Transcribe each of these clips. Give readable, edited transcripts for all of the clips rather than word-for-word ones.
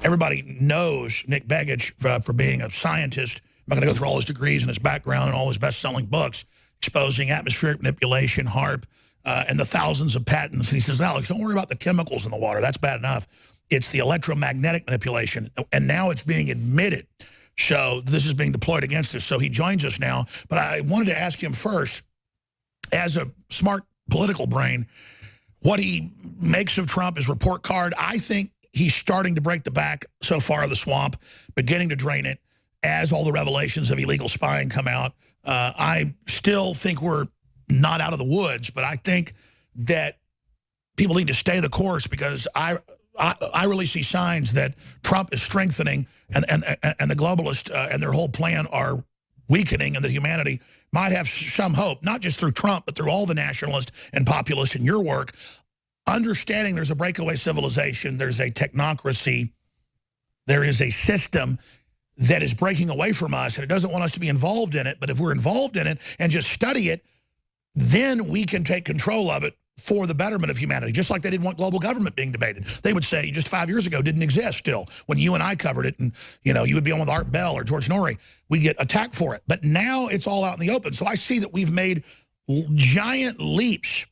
everybody knows Nick Begich for being a scientist. I'm not going to go through all his degrees and his background and all his best-selling books exposing atmospheric manipulation, HAARP, and the thousands of patents. And he says, Alex, don't worry about the chemicals in the water. That's bad enough. It's the electromagnetic manipulation. And now it's being admitted. So this is being deployed against us. So he joins us now. But I wanted to ask him first, as a smart political brain, what he makes of Trump, his report card. I think he's starting to break the back so far of the swamp, beginning to drain it as all the revelations of illegal spying come out. I still think we're not out of the woods, but I think that people need to stay the course, because I really see signs that Trump is strengthening and the globalists and their whole plan are weakening, and that humanity might have some hope, not just through Trump, but through all the nationalists and populists in your work, understanding there's a breakaway civilization, there's a technocracy, there is a system that is breaking away from us, and it doesn't want us to be involved in it. But if we're involved in it and just study it, then we can take control of it for the betterment of humanity, just like they didn't want global government being debated. They would say just 5 years ago didn't exist still. When you and I covered it, and you would be on with Art Bell or George Norrie, we get attacked for it. But now it's all out in the open. So I see that we've made giant leaps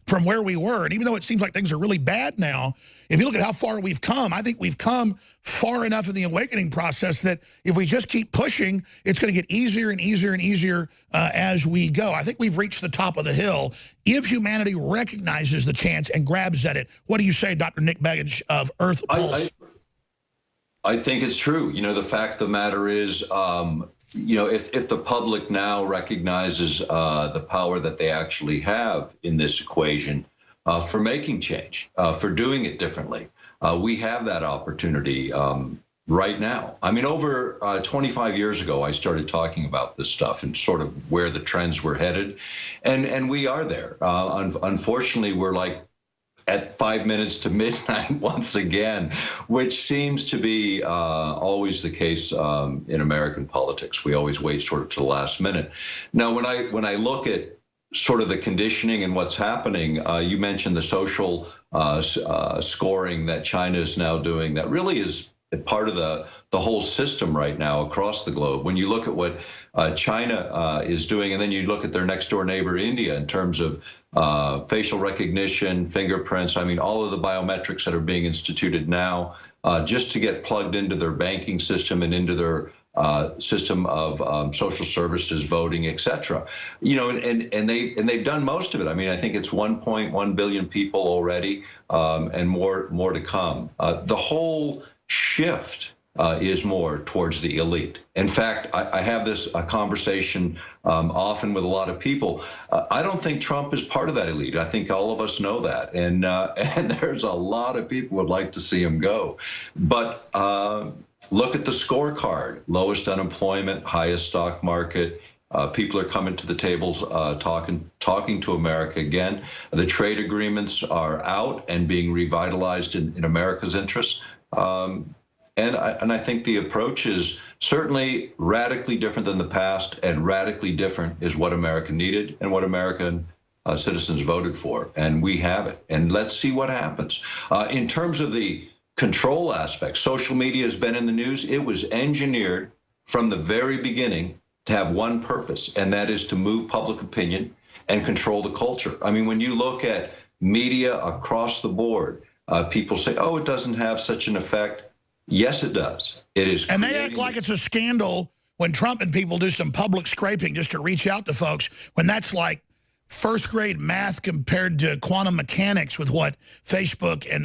from where we were. And even though it seems like things are really bad now, if you look at how far we've come, I think we've come far enough in the awakening process that if we just keep pushing, it's going to get easier and easier and easier as we go. I think we've reached the top of the hill if humanity recognizes the chance and grabs at it. What do you say, Dr. Nick Begich of Earth Pulse? I think it's true. The fact of the matter is, if the public now recognizes the power that they actually have in this equation for making change, for doing it differently, we have that opportunity right now. I mean, over 25 years ago, I started talking about this stuff and sort of where the trends were headed, and we are there. Unfortunately, we're like at 5 minutes to midnight once again, which seems to be always the case in American politics. We always wait sort of to the last minute. Now, when I look at sort of the conditioning and what's happening, you mentioned the social scoring that China is now doing. That really is part of the whole system right now across the globe. When you look at what China is doing, and then you look at their next door neighbor, India, in terms of facial recognition, fingerprints, I mean, all of the biometrics that are being instituted now just to get plugged into their banking system and into their system of social services, voting, et cetera. And they've done most of it. I mean, I think it's 1.1 billion people already, and more to come. The whole shift is more towards the elite. In fact, I have this conversation often with a lot of people. I don't think Trump is part of that elite. I think all of us know that, and there's a lot of people would like to see him go. But look at the scorecard: lowest unemployment, highest stock market. People are coming to the tables, talking to America again. The trade agreements are out and being revitalized in America's interest. And I think the approach is certainly radically different than the past, and radically different is what America needed and what American citizens voted for, and we have it. And let's see what happens. In terms of the control aspect, social media has been in the news. It was engineered from the very beginning to have one purpose, and that is to move public opinion and control the culture. I mean, when you look at media across the board, people say, oh, it doesn't have such an effect. Yes, it does. It is. And they act like it's a scandal when Trump and people do some public scraping just to reach out to folks, when that's like first grade math compared to quantum mechanics with what Facebook and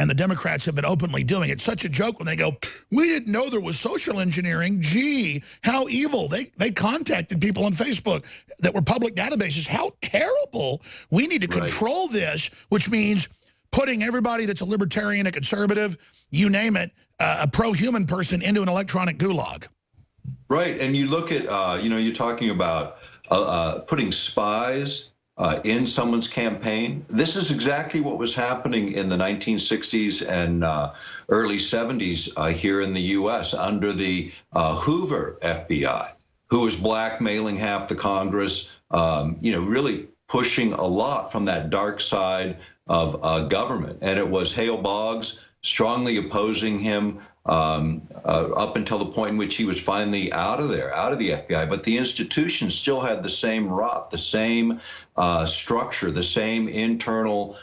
the Democrats have been openly doing. It's such a joke when they go, we didn't know there was social engineering. Gee, how evil. They contacted people on Facebook that were public databases. How terrible. We need to control this, which means putting everybody that's a libertarian, a conservative, you name it, a pro-human person into an electronic gulag. Right, and you look at, you're talking about putting spies in someone's campaign. This is exactly what was happening in the 1960s and early 70s here in the U.S. under the Hoover FBI, who was blackmailing half the Congress, really pushing a lot from that dark side of government. And it was Hale Boggs, strongly opposing him up until the point in which he was finally out of there, out of the FBI. But the institution still had the same rot, the same structure, the same internal,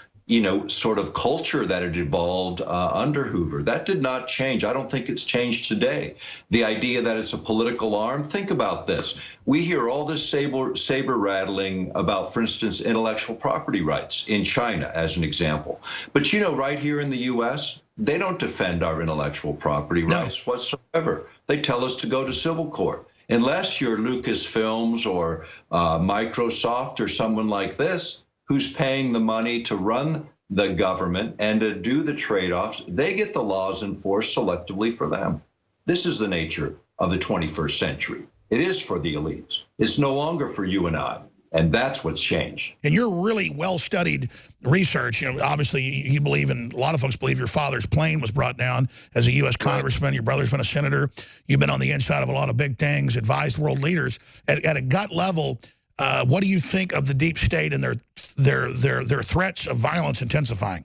sort of culture that had evolved under Hoover. That did not change. I don't think it's changed today. The idea that it's a political arm, think about this. We hear all this saber rattling about, for instance, intellectual property rights in China, as an example. But right here in the U.S., they don't defend our intellectual property rights whatsoever. They tell us to go to civil court. Unless you're Lucasfilms or Microsoft or someone like this, who's paying the money to run the government and to do the trade-offs, they get the laws enforced selectively for them. This is the nature of the 21st century. It is for the elites. It's no longer for you and I. And that's what's changed. And you're really well-studied research. Obviously, you believe, and a lot of folks believe, your father's plane was brought down as a U.S. congressman. Your brother's been a senator. You've been on the inside of a lot of big things, advised world leaders. At a gut level, what do you think of the deep state and their threats of violence intensifying?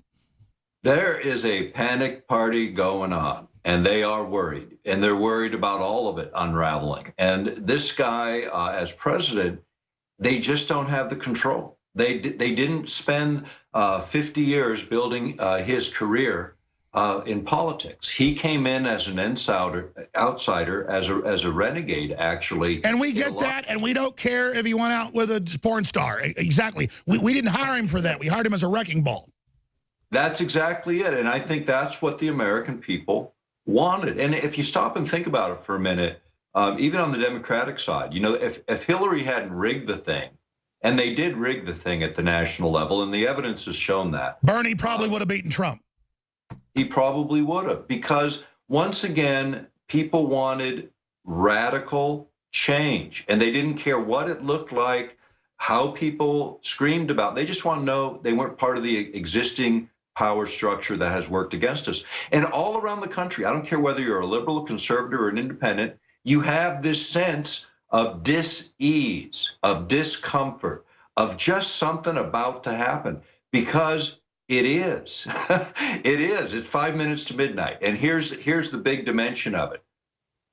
There is a panic party going on, and they are worried. And they're worried about all of it unraveling. And this guy, as president, they just don't have the control. They didn't spend 50 years building his career in politics. He came in as an outsider, as a renegade, actually. And we get that, and we don't care if he went out with a porn star. Exactly. We didn't hire him for that. We hired him as a wrecking ball. That's exactly it. And I think that's what the American people wanted. And if you stop and think about it for a minute, even on the Democratic side, if Hillary hadn't rigged the thing, and they did rig the thing at the national level, and the evidence has shown that. Bernie probably would have beaten Trump. He probably would have, because once again, people wanted radical change, and they didn't care what it looked like, how people screamed about. They just want to know they weren't part of the existing power structure that has worked against us. And all around the country, I don't care whether you're a liberal, a conservative, or an independent, you have this sense of dis-ease, of discomfort, of just something about to happen, because it is. It is. It's 5 minutes to midnight. And here's the big dimension of it.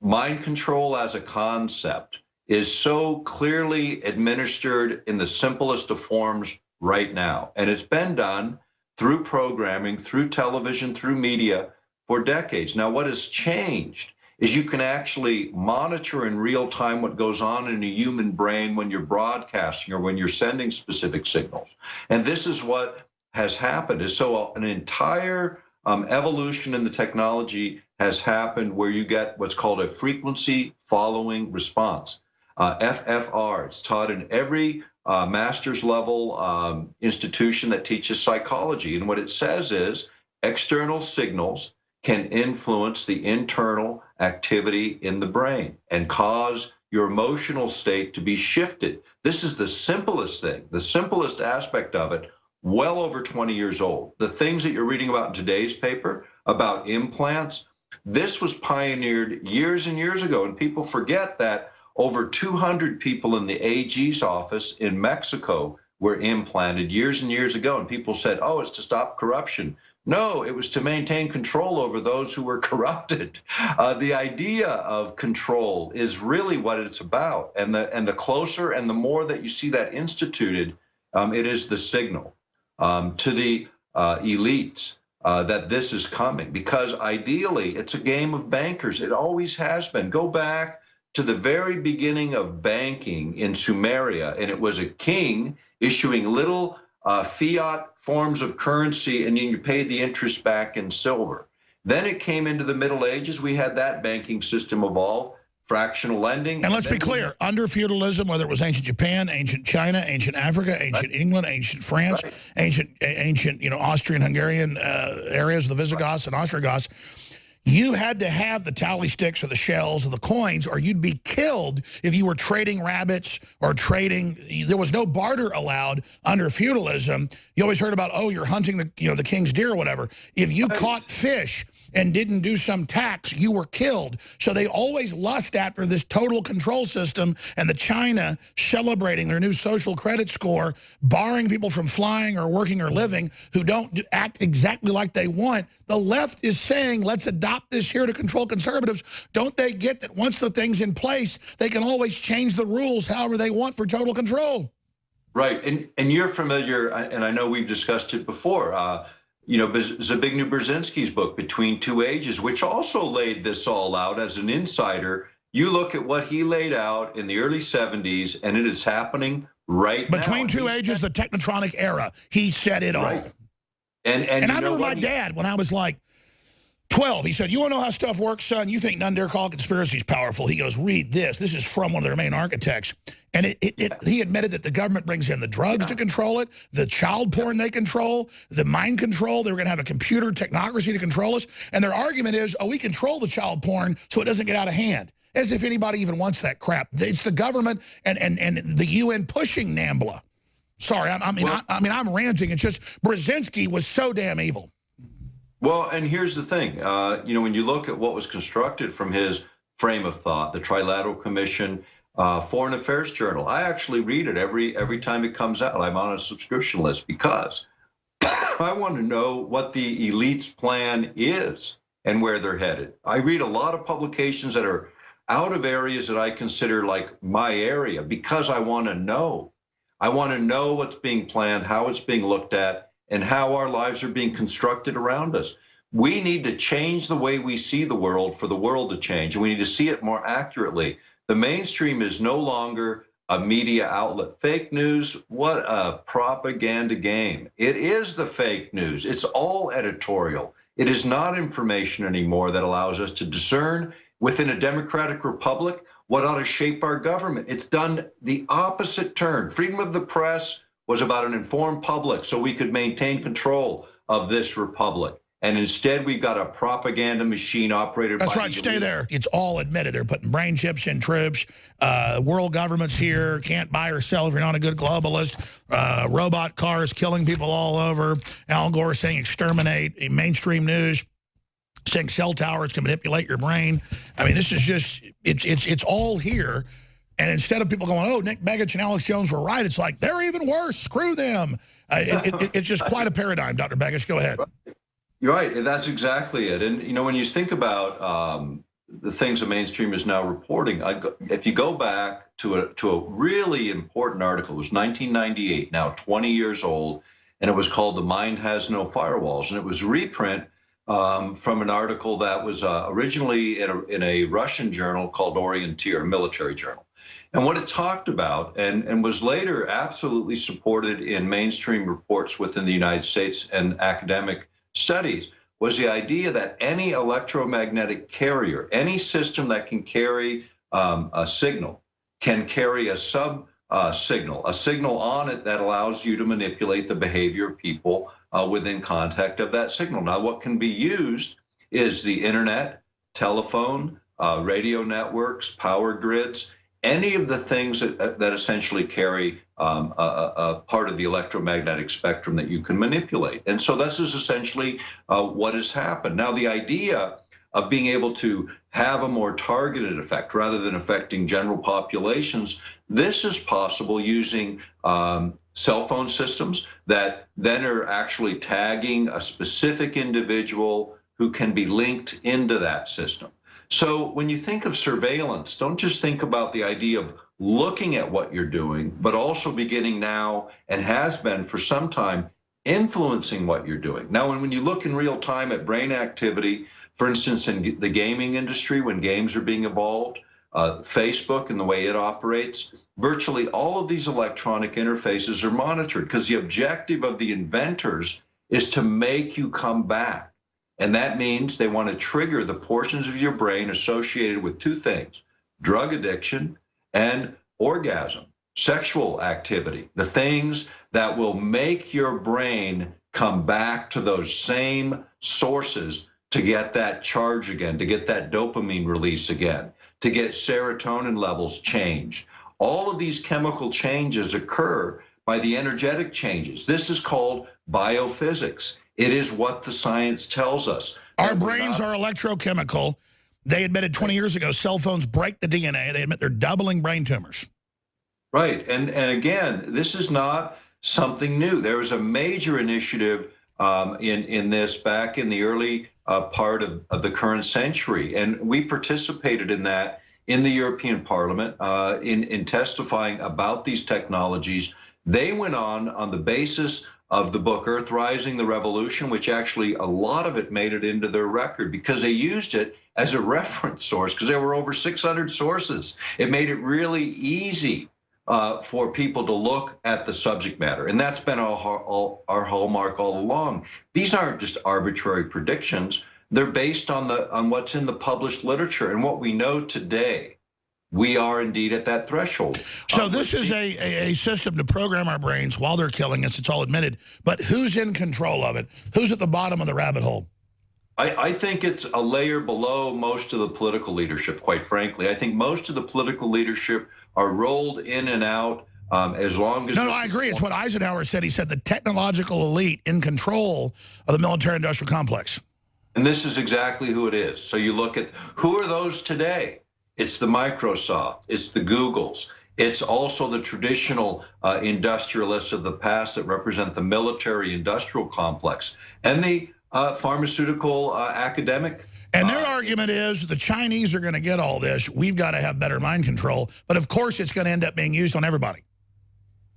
Mind control as a concept is so clearly administered in the simplest of forms right now. And it's been done through programming, through television, through media for decades. Now, what has changed is you can actually monitor in real time what goes on in a human brain when you're broadcasting or when you're sending specific signals. And this is what has happened. Is so an entire evolution in the technology has happened where you get what's called a frequency following response. FFR, it's taught in every master's level institution that teaches psychology. And what it says is external signals can influence the internal activity in the brain and cause your emotional state to be shifted. This is the simplest thing, the simplest aspect of it, well over 20 years old. The things that you're reading about in today's paper about implants, this was pioneered years and years ago, and people forget that over 200 people in the AG's office in Mexico were implanted years and years ago, and people said, oh, it's to stop corruption. No, it was to maintain control over those who were corrupted. The idea of control is really what it's about. And the closer and the more that you see that instituted, it is the signal to the elites that this is coming. Because ideally, it's a game of bankers. It always has been. Go back to the very beginning of banking in Sumeria, and it was a king issuing little fiat forms of currency, and you paid the interest back in silver. Then it came into the Middle Ages. We had that banking system evolve, fractional lending. And let's be clear, under feudalism, whether it was ancient Japan, ancient China, ancient Africa, ancient England, ancient France, ancient Austrian, Hungarian areas, the Visigoths and Ostrogoths, you had to have the tally sticks or the shells or the coins, or you'd be killed if you were trading rabbits or trading. There was no barter allowed under feudalism. You always heard about, oh, you're hunting the king's deer or whatever. If you caught fish and didn't do some tax, you were killed. So they always lust after this total control system, and the China celebrating their new social credit score, barring people from flying or working or living who don't act exactly like they want. The left is saying, let's adopt this here to control conservatives. Don't they get that once the thing's in place, they can always change the rules however they want for total control? Right, and you're familiar, and I know we've discussed it before, Zbigniew Brzezinski's book, Between Two Ages, which also laid this all out as an insider. You look at what he laid out in the early 70s, and it is happening right now. Between Two Ages, the Technotronic era, he said it all. And I remember my dad, when I was like 12, he said, you want to know how stuff works, son? You think none dare call conspiracies powerful. He goes, read this. This is from one of their main architects. And he admitted that the government brings in the drugs to control it, the child porn they control, the mind control. They were going to have a computer technocracy to control us. And their argument is, oh, we control the child porn so it doesn't get out of hand. As if anybody even wants that crap. It's the government and the UN pushing NAMBLA. Sorry, I'm ranting. It's just Brzezinski was so damn evil. Well, and here's the thing. When you look at what was constructed from his frame of thought, the Trilateral Commission, Foreign Affairs Journal, I actually read it every time it comes out. I'm on a subscription list because I want to know what the elite's plan is and where they're headed. I read a lot of publications that are out of areas that I consider like my area because I want to know. I want to know what's being planned, how it's being looked at, and how our lives are being constructed around us. We need to change the way we see the world for the world to change, and we need to see it more accurately. The mainstream is no longer a media outlet. Fake news, what a propaganda game. It is the fake news. It's all editorial. It is not information anymore that allows us to discern within a democratic republic what ought to shape our government. It's done the opposite turn. Freedom of the press was about an informed public so we could maintain control of this republic. And instead, we've got a propaganda machine operated by... That's right, stay there. It's all admitted. They're putting brain chips in troops. World government's here. Can't buy or sell if you're not a good globalist. Robot cars killing people all over. Al Gore saying exterminate. Mainstream news saying cell towers can manipulate your brain. I mean, this is just... It's all here. And instead of people going, oh, Nick Begich and Alex Jones were right, it's like, they're even worse. Screw them. It's just quite a paradigm, Dr. Begich. Go ahead. You're right. That's exactly it. And, when you think about the things the mainstream is now reporting, if you go back to a really important article, it was 1998, now 20 years old, and it was called The Mind Has No Firewalls. And it was a reprint from an article that was originally in a Russian journal called Orienteer, a military journal. And what it talked about, and was later absolutely supported in mainstream reports within the United States and academic studies, was the idea that any electromagnetic carrier, any system that can carry a signal, can carry a signal on it that allows you to manipulate the behavior of people within contact of that signal. Now, what can be used is the internet, telephone, radio networks, power grids, any of the things that essentially carry a part of the electromagnetic spectrum that you can manipulate. And so this is essentially what has happened. Now, the idea of being able to have a more targeted effect rather than affecting general populations, this is possible using cell phone systems that then are actually tagging a specific individual who can be linked into that system. So when you think of surveillance, don't just think about the idea of looking at what you're doing, but also beginning now, and has been for some time, influencing what you're doing. Now, when you look in real time at brain activity, for instance, in the gaming industry, when games are being evolved, Facebook and the way it operates, virtually all of these electronic interfaces are monitored because the objective of the inventors is to make you come back. And that means they want to trigger the portions of your brain associated with two things: drug addiction and orgasm, sexual activity, the things that will make your brain come back to those same sources to get that charge again, to get that dopamine release again, to get serotonin levels changed. All of these chemical changes occur by the energetic changes. This is called biophysics. It is what the science tells us. Our brains are electrochemical. They admitted 20 years ago cell phones break the DNA. They admit they're doubling brain tumors. Right. And again, this is not something new. There was a major initiative in this back in the early part of the current century. And we participated in that in the European Parliament in testifying about these technologies. They went on the basis of the book Earth Rising, the Revolution, which actually a lot of it made it into their record because they used it as a reference source because there were over 600 sources. It made it really easy for people to look at the subject matter. And that's been our hallmark all along. These aren't just arbitrary predictions. They're based on what's in the published literature and what we know today. We are indeed at that threshold. So this is a system to program our brains while they're killing us. It's all admitted. But who's in control of it? Who's at the bottom of the rabbit hole? I think it's a layer below most of the political leadership, quite frankly. I think most of the political leadership are rolled in and out as long as... No, I agree. It's what Eisenhower said. He said the technological elite in control of the military-industrial complex. And this is exactly who it is. So you look at, who are those today? It's the Microsoft, it's the Googles, it's also the traditional industrialists of the past that represent the military-industrial complex, and the pharmaceutical academic. And their argument is the Chinese are going to get all this. We've got to have better mind control. But of course, it's going to end up being used on everybody.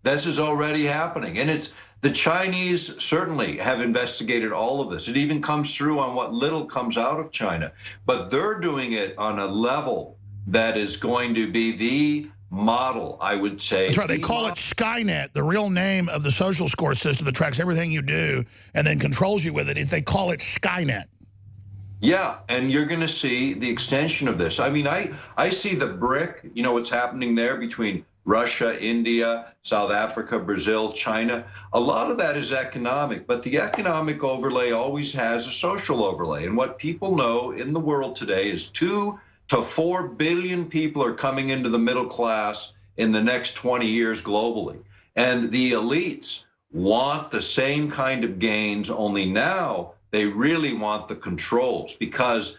This is already happening. And it's the Chinese certainly have investigated all of this. It even comes through on what little comes out of China. But they're doing it on a level that is going to be the model, I would say. That's right. They call it Skynet, the real name of the social score system that tracks everything you do and then controls you with it. They call it Skynet. Yeah, and you're going to see the extension of this. I mean, I see the BRIC, you know, what's happening there between Russia, India, South Africa, Brazil, China. A lot of that is economic, but the economic overlay always has a social overlay. And what people know in the world today is 2 to 4 billion people are coming into the middle class in the next 20 years globally. And the elites want the same kind of gains, only now they really want the controls because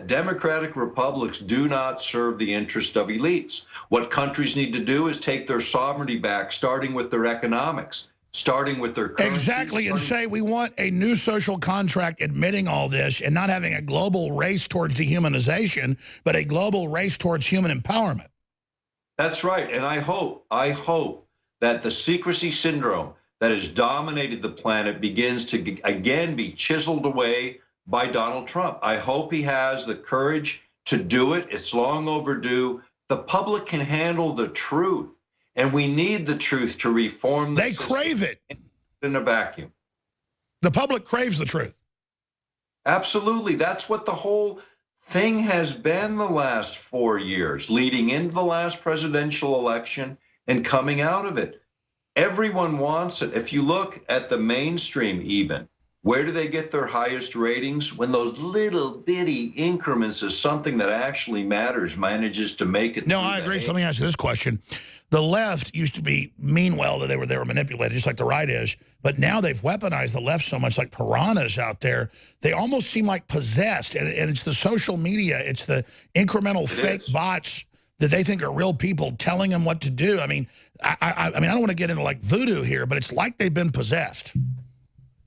democratic republics do not serve the interest of elites. What countries need to do is take their sovereignty back, starting with their economics, starting with their currency. Exactly, and say we want a new social contract admitting all this and not having a global race towards dehumanization, but a global race towards human empowerment. That's right, and I hope that the secrecy syndrome that has dominated the planet begins to again be chiseled away by Donald Trump. I hope he has the courage to do it. It's long overdue. The public can handle the truth, and we need the truth to reform. They crave it. In a vacuum. The public craves the truth. Absolutely. That's what the whole thing has been the last 4 years, leading into the last presidential election and coming out of it. Everyone wants it. If you look at the mainstream even, where do they get their highest ratings? When those little bitty increments of something that actually matters manages to make it. No, I agree. So let me ask you this question. The left used to be mean well that they were manipulated, just like the right is. But now they've weaponized the left so much like piranhas out there. They almost seem like possessed. And it's the social media. It's the incremental fake bots that they think are real people telling them what to do. I mean, I don't want to get into like voodoo here, but it's like they've been possessed.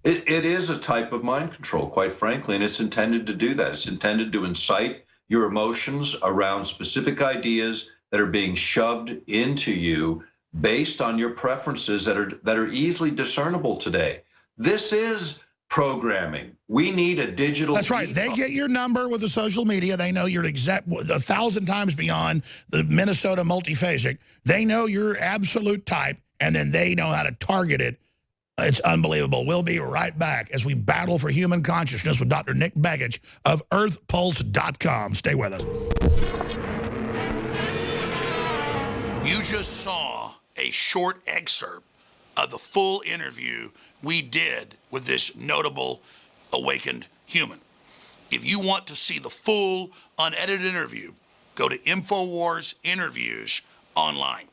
It is a type of mind control, quite frankly, and it's intended to do that. It's intended to incite your emotions around specific ideas that are being shoved into you based on your preferences that are easily discernible today. This is programming. We need a digital. That's right. They get your number with the social media. They know you're exact 1,000 times beyond the Minnesota multiphasic. They know your absolute type, and then they know how to target it. It's unbelievable. We'll be right back as we battle for human consciousness with Dr. Nick Begich of EarthPulse.com. Stay with us. You just saw a short excerpt of the full interview we did with this notable awakened human. If you want to see the full unedited interview, go to InfoWars Interviews online.